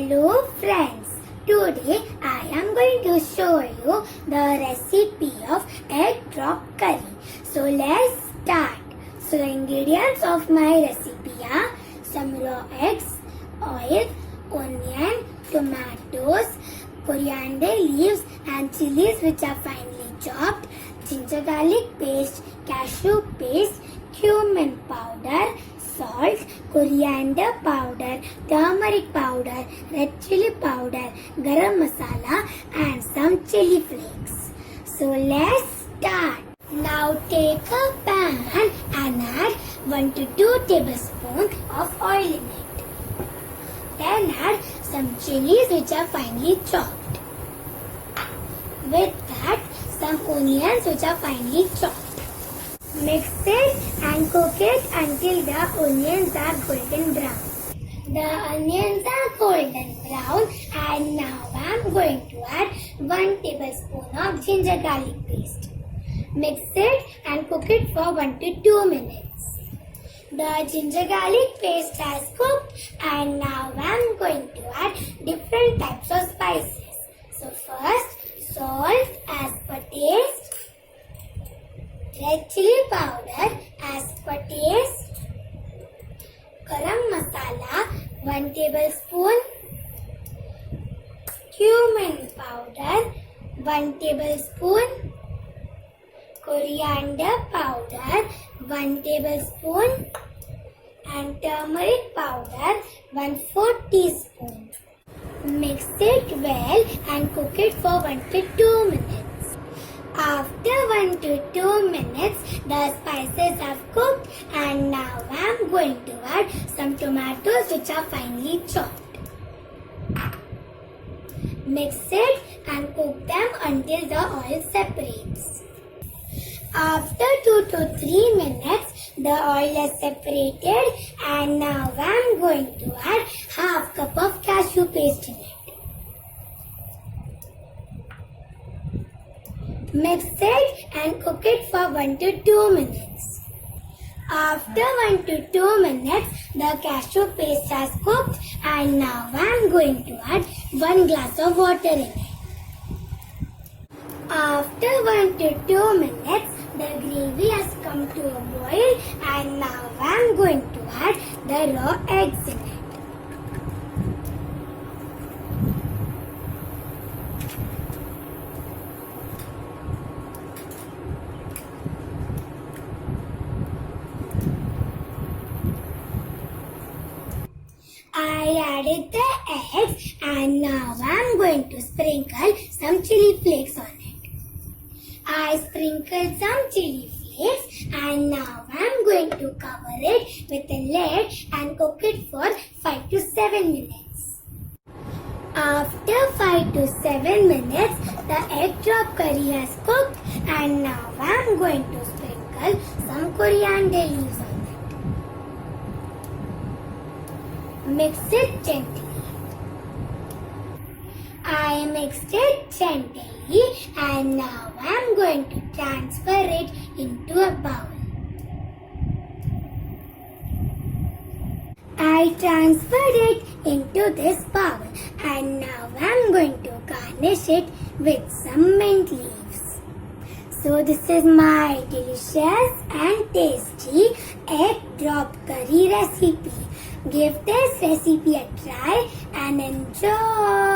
Hello friends, today I am going to show you the recipe of egg drop curry. So let's start. So the ingredients of my recipe are some raw eggs, oil, onion, tomatoes, coriander leaves and chilies which are finely chopped, ginger garlic paste, cashew paste, cumin powder, salt, coriander powder, turmeric powder, red chili powder, garam masala and some chili flakes. So let's start. Now take a pan and add 1 to 2 tablespoons of oil in it. Then add some chilies which are finely chopped. With that, some onions which are finely chopped. Mix it and cook it until the onions are golden brown. The onions are golden brown and now I am going to add 1 tablespoon of ginger garlic paste. Mix it and cook it for 1 to 2 minutes. The ginger garlic paste has cooked and now I am going to add different types of spices. So first, salt as per taste. Red chili powder as per taste, garam masala 1 tablespoon, cumin powder 1 tablespoon, coriander powder 1 tablespoon and turmeric powder 1/4 teaspoon. Mix it well and cook it for 1 to 2 minutes. After 1 to 2 minutes, the spices have cooked and now I am going to add some tomatoes which are finely chopped. Mix it and cook them until the oil separates. After 2 to 3 minutes, the oil is separated and now I am going to add half cup of cashew paste in it. Mix it and cook it for 1 to 2 minutes. After 1 to 2 minutes, the cashew paste has cooked and now I am going to add 1 glass of water in it. After 1 to 2 minutes, the gravy has come to a boil and now I am going to add the raw eggs in it. I added the eggs and now I am going to sprinkle some chili flakes on it. I sprinkled some chili flakes and now I am going to cover it with a lid and cook it for 5 to 7 minutes. After 5 to 7 minutes, the egg drop curry has cooked and now I am going to sprinkle some coriander leaves on it. Mix it gently. I mixed it gently and now I am going to transfer it into a bowl. I transferred it into this bowl and now I am going to garnish it with some mint leaves. So this is my delicious and tasty egg drop curry recipe. Give this recipe a try and enjoy.